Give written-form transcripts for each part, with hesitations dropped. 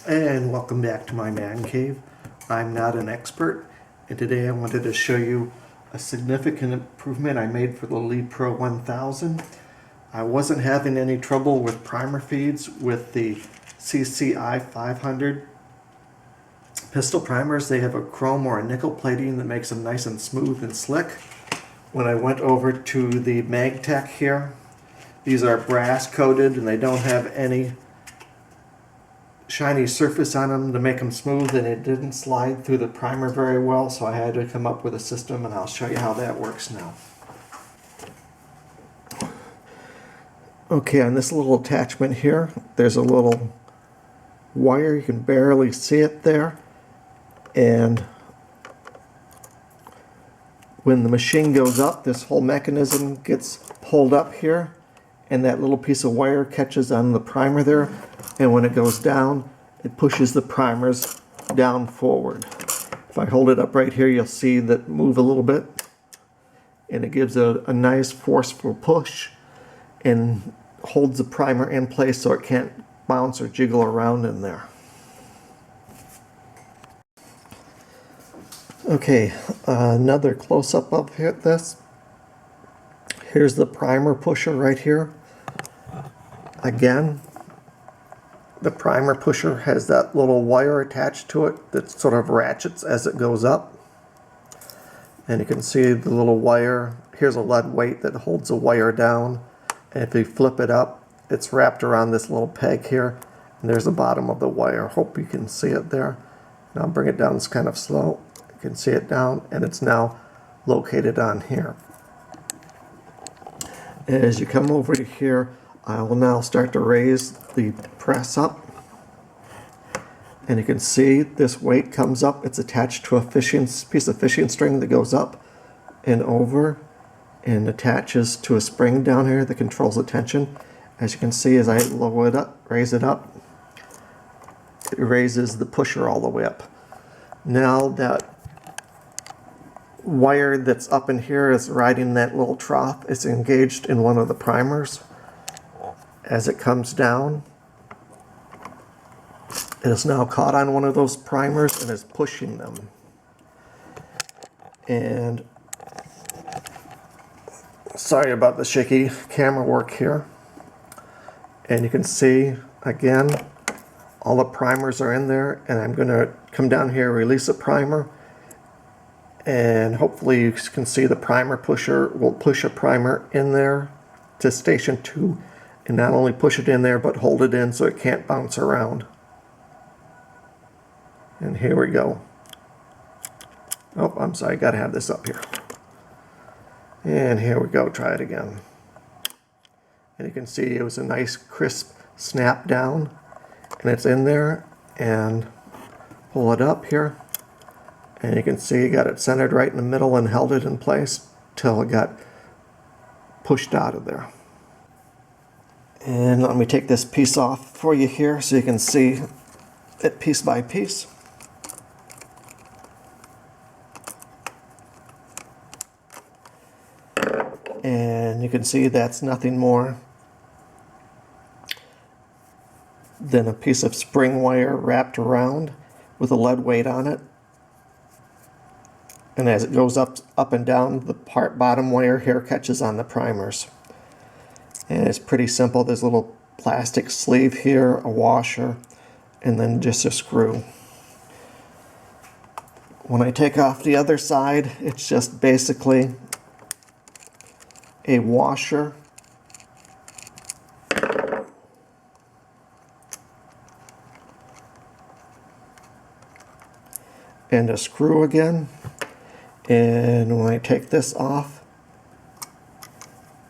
And welcome back to my man cave. I'm not an expert, and today I wanted to show you a significant improvement I made for the Lead Pro 1000. I wasn't having any trouble with primer feeds with the CCI 500 pistol primers. They have a chrome or a nickel plating that makes them nice and smooth and slick. When I went over to the Magtech here, these are brass coated and they don't have any shiny surface on them to make them smooth, and it didn't slide through the primer very well, so I had to come up with a system, and I'll show you how that works now. Okay, on this little attachment here, there's a little wire. You can barely see it there, and when the machine goes up, this whole mechanism gets pulled up here, and that little piece of wire catches on the primer there, and when it goes down, it pushes the primers down forward. If I hold it up right here, you'll see that move a little bit, and it gives a nice forceful push and holds the primer in place so it can't bounce or jiggle around in there. Okay, another close-up of this. Here's the primer pusher right here. Again, the primer pusher has that little wire attached to it that sort of ratchets as it goes up. And you can see the little wire. Here's a lead weight that holds the wire down. And if you flip it up, it's wrapped around this little peg here. And there's the bottom of the wire. Hope you can see it there. Now I'll bring it down. It's kind of slow. You can see it down, and it's now located on here. As you come over to here, I will now start to raise the press up, and you can see this weight comes up. It's attached to a piece of fishing string that goes up and over and attaches to a spring down here that controls the tension. As you can see, as I lower it up, raise it up, it raises the pusher all the way up. Now that wire that's up in here is riding that little trough. It's engaged in one of the primers. As it comes down, it is now caught on one of those primers and is pushing them. And sorry about the shaky camera work here. And you can see, again, all the primers are in there, and I'm going to come down here, release a primer, and hopefully you can see the primer pusher will push a primer in there to station 2, and not only push it in there, but hold it in so it can't bounce around. And here we go. Oh, I'm sorry, gotta have this up here. And here we go, try it again. And you can see it was a nice crisp snap down, and it's in there, and pull it up here. And you can see you got it centered right in the middle and held it in place till it got pushed out of there. And let me take this piece off for you here so you can see it piece by piece. And you can see that's nothing more than a piece of spring wire wrapped around with a lead weight on it. And as it goes up and down, the bottom wire here catches on the primers. And it's pretty simple. There's a little plastic sleeve here, a washer, and then just a screw. When I take off the other side, it's just basically a washer and a screw again. And when I take this off,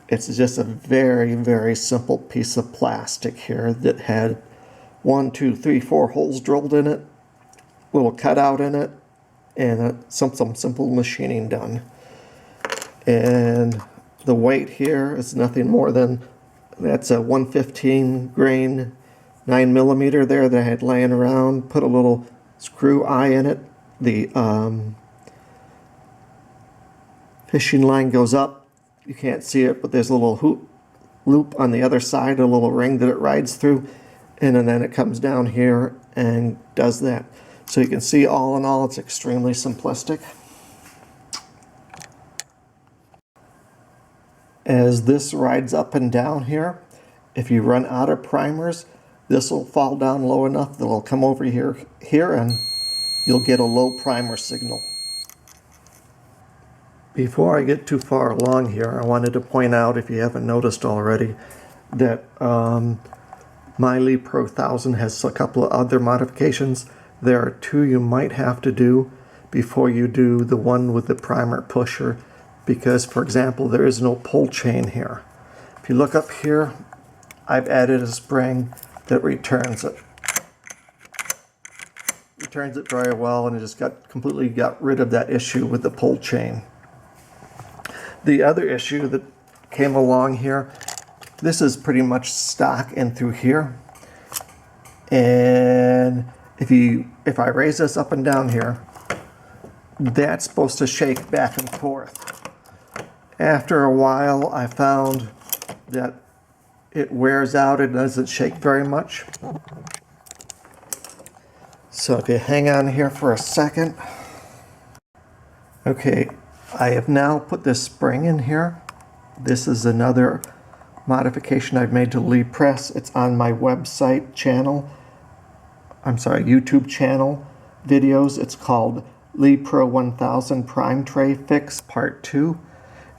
it's just a very, very simple piece of plastic here that had 1, 2, 3, 4 holes drilled in it, little cutout in it, and some simple machining done. And the weight here is nothing more than, that's a 115 grain 9mm there that I had laying around. Put a little screw eye in it. The fishing line goes up. You can't see it, but there's a little loop on the other side, a little ring that it rides through, and then it comes down here and does that. So you can see all in all it's extremely simplistic. As this rides up and down here, if you run out of primers, this will fall down low enough that it'll come over here and you'll get a low primer signal. Before I get too far along here, I wanted to point out, if you haven't noticed already, that my Lee Pro 1000 has a couple of other modifications. There are two you might have to do before you do the one with the primer pusher, because, for example, there is no pull chain here. If you look up here, I've added a spring that returns it. Returns it very well, and it just completely got rid of that issue with the pull chain. The other issue that came along here, this is pretty much stock in through here. And if I raise this up and down here, that's supposed to shake back and forth. After a while, I found that it wears out. It doesn't shake very much. So if you hang on here for a second. Okay, I have now put this spring in here. This is another modification I've made to Lee Press. It's on my website channel. I'm sorry, YouTube channel videos. It's called Lee Pro 1000 Prime Tray Fix Part 2.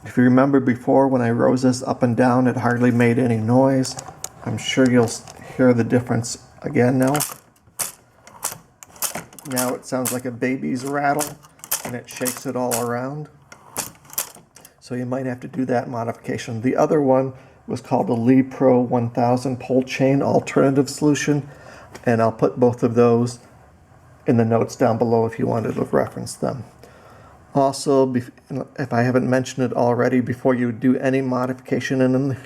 If you remember before, when I rose this up and down, it hardly made any noise. I'm sure you'll hear the difference again now. Now it sounds like a baby's rattle, and it shakes it all around. So you might have to do that modification. The other one was called the Lee Pro 1000 Pull Chain Alternative Solution, and I'll put both of those in the notes down below if you wanted to reference them. Also, if I haven't mentioned it already, before you do any modification in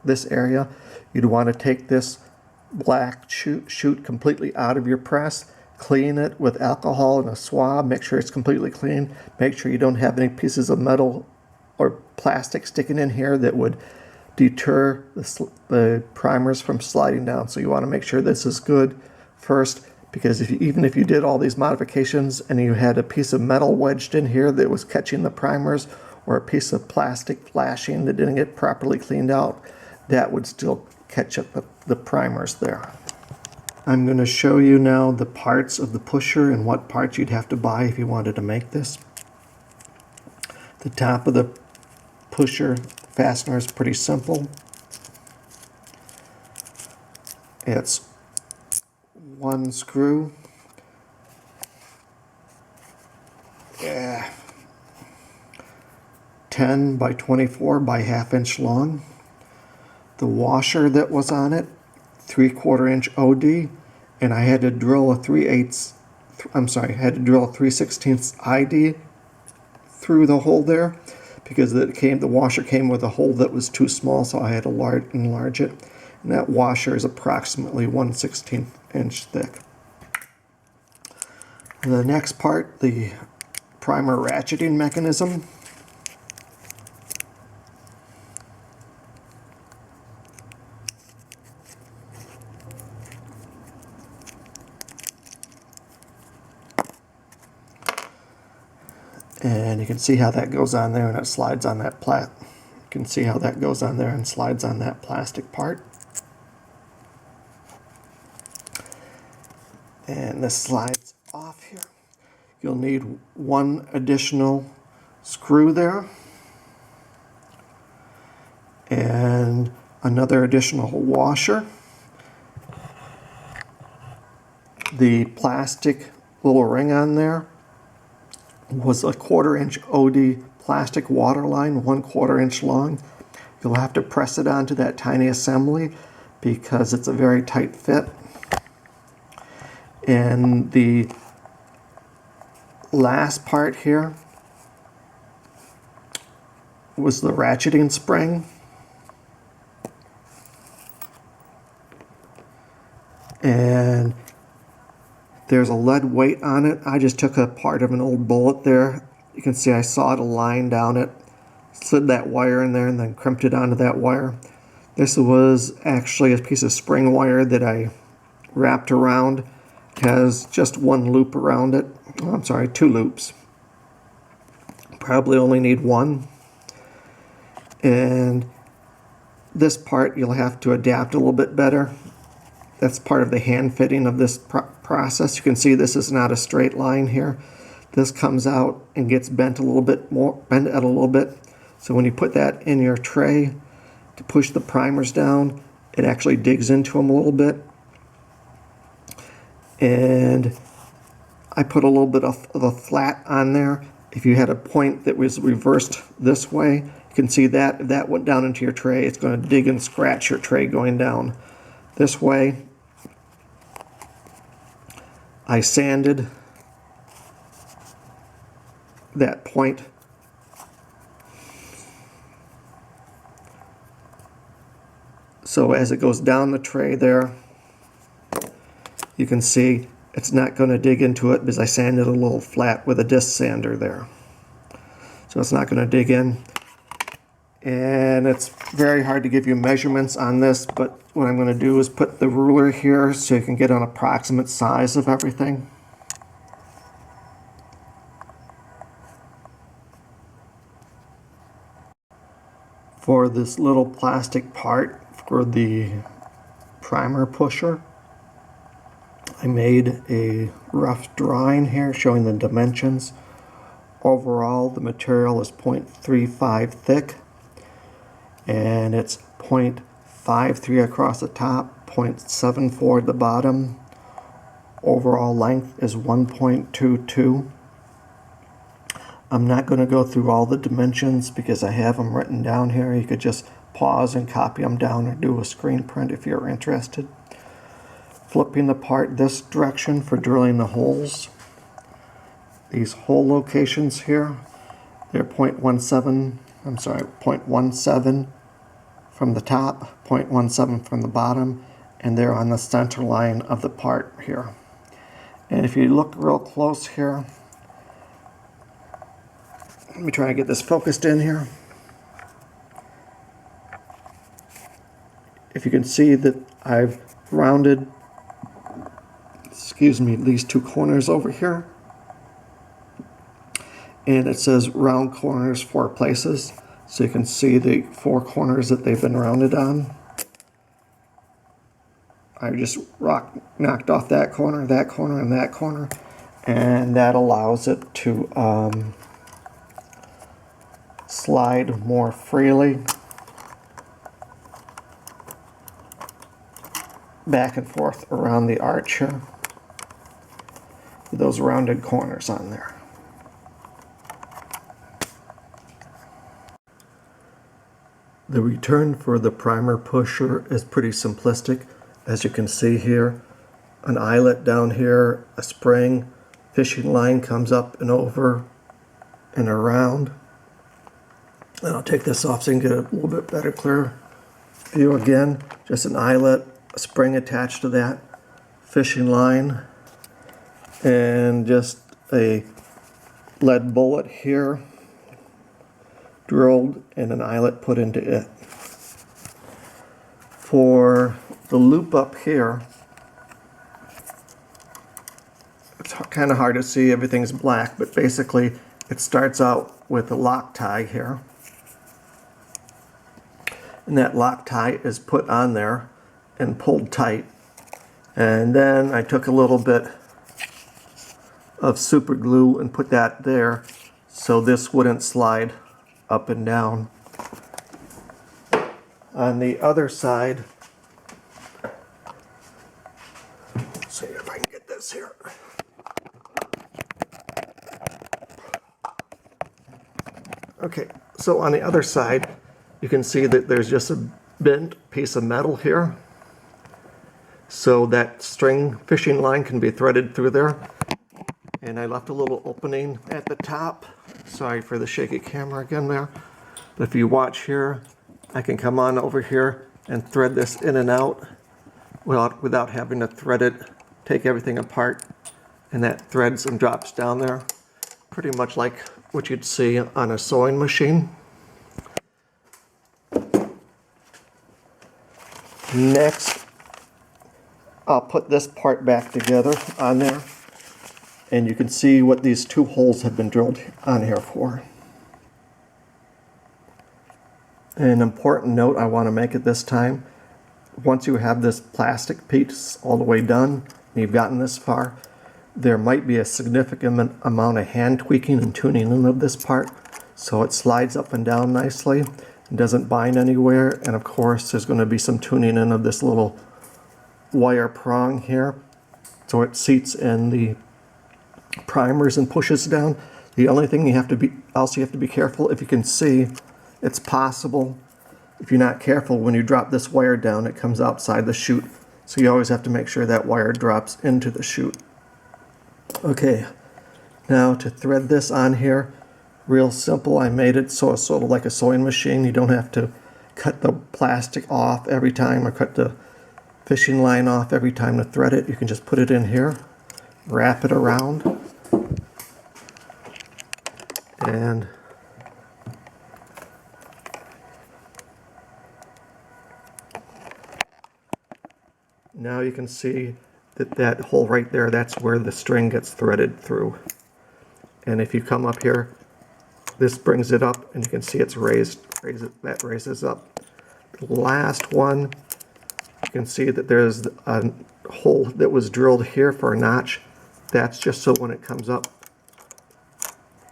this area, you'd want to take this black chute completely out of your press, clean it with alcohol and a swab, make sure it's completely clean, make sure you don't have any pieces of metal or plastic sticking in here that would deter the primers from sliding down. So you want to make sure this is good first, because even if you did all these modifications and you had a piece of metal wedged in here that was catching the primers, or a piece of plastic flashing that didn't get properly cleaned out, that would still catch up the primers there. I'm going to show you now the parts of the pusher and what parts you'd have to buy if you wanted to make this. The top of the pusher fastener is pretty simple. It's one screw, 10 by 24 by ½ inch long. The washer that was on it, 3/4 inch OD, and I had to drill a 3/16 ID through the hole there, because the washer came with a hole that was too small, so I had to enlarge it. And that washer is approximately 1/16 inch thick. The next part, the primer ratcheting mechanism. And you can see how that goes on there, and it slides on that You can see how that goes on there and slides on that plastic part. And this slides off here. You'll need one additional screw there, and another additional washer. The plastic little ring on there was a 1/4 inch OD plastic water line, 1/4 inch long. You'll have to press it onto that tiny assembly because it's a very tight fit. And the last part here was the ratcheting spring. And there's a lead weight on it. I just took a part of an old bullet there. You can see I sawed a line down it, slid that wire in there, and then crimped it onto that wire. This was actually a piece of spring wire that I wrapped around has just one loop around it. Oh, I'm sorry, 2 loops. Probably only need 1. And this part you'll have to adapt a little bit better. That's part of the hand fitting of this process. You can see this is not a straight line here. This comes out and gets bent a little bit more, bent out a little bit. So when you put that in your tray to push the primers down, it actually digs into them a little bit. And I put a little bit of a flat on there. If you had a point that was reversed this way, you can see that if that went down into your tray, it's going to dig and scratch your tray going down. This way, I sanded that point. So as it goes down the tray there, you can see it's not going to dig into it because I sanded a little flat with a disc sander there. So it's not going to dig in. And it's very hard to give you measurements on this, but what I'm going to do is put the ruler here so you can get an approximate size of everything. For this little plastic part for the primer pusher, I made a rough drawing here showing the dimensions. Overall, the material is 0.35 thick, and it's 0.53 across the top, 0.74 at the bottom. Overall length is 1.22. I'm not going to go through all the dimensions because I have them written down here. You could just pause and copy them down or do a screen print if you're interested. Flipping the part this direction for drilling the holes. These hole locations here, they're 0.17 from the top, 0.17 from the bottom, and they're on the center line of the part here. And if you look real close here, let me try and get this focused in here. If you can see that I've rounded, these 2 corners over here. And it says round corners 4 places. So you can see the 4 corners that they've been rounded on. I just knocked off that corner, and that corner. And that allows it to slide more freely back and forth around the arch here with those rounded corners on there. The return for the primer pusher is pretty simplistic. As you can see here, an eyelet down here, a spring, fishing line comes up and over and around. And I'll take this off so you can get a little bit better clear view again. Just an eyelet, a spring attached to that, fishing line, and just a lead bullet here drilled and an eyelet put into it. For the loop up here, it's kind of hard to see, everything's black, but basically it starts out with a Loctite here. And that Loctite is put on there and pulled tight. And then I took a little bit of super glue and put that there so this wouldn't slide up and down. On the other side, let's see if I can get this here. Okay, so on the other side, you can see that there's just a bent piece of metal here. So that string fishing line can be threaded through there. And I left a little opening at the top. Sorry for the shaky camera again there. But if you watch here, I can come on over here and thread this in and out without having to thread it, take everything apart, and that threads and drops down there. Pretty much like what you'd see on a sewing machine. Next, I'll put this part back together on there, and you can see what these 2 holes have been drilled on here for. An important note I want to make at this time: once you have this plastic piece all the way done, and you've gotten this far, there might be a significant amount of hand tweaking and tuning in of this part, so it slides up and down nicely and doesn't bind anywhere. And of course there's going to be some tuning in of this little wire prong here, so it seats in the primers and pushes down. The only thing you have to be careful, if you can see, it's possible, if you're not careful, when you drop this wire down, it comes outside the chute. So you always have to make sure that wire drops into the chute. Okay, now to thread this on here, real simple. I made it so it's sort of like a sewing machine. You don't have to cut the plastic off every time or cut the fishing line off every time to thread it. You can just put it in here, wrap it around, and now you can see that hole right there, that's where the string gets threaded through. And if you come up here, this brings it up, and you can see it's raised. That raises up. The last one, you can see that there's a hole that was drilled here for a notch. That's just so when it comes up,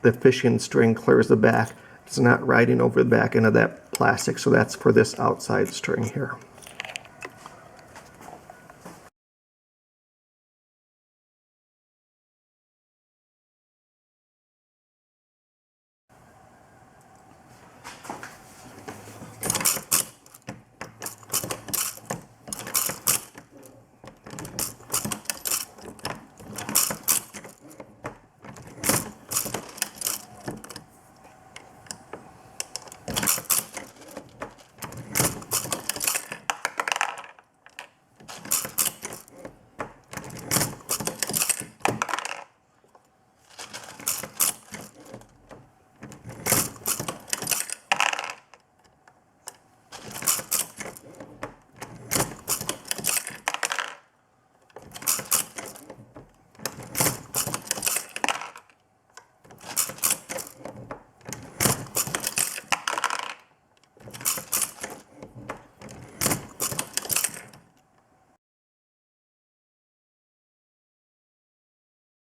the fishing string clears the back. It's not riding over the back end of that plastic, so that's for this outside string here.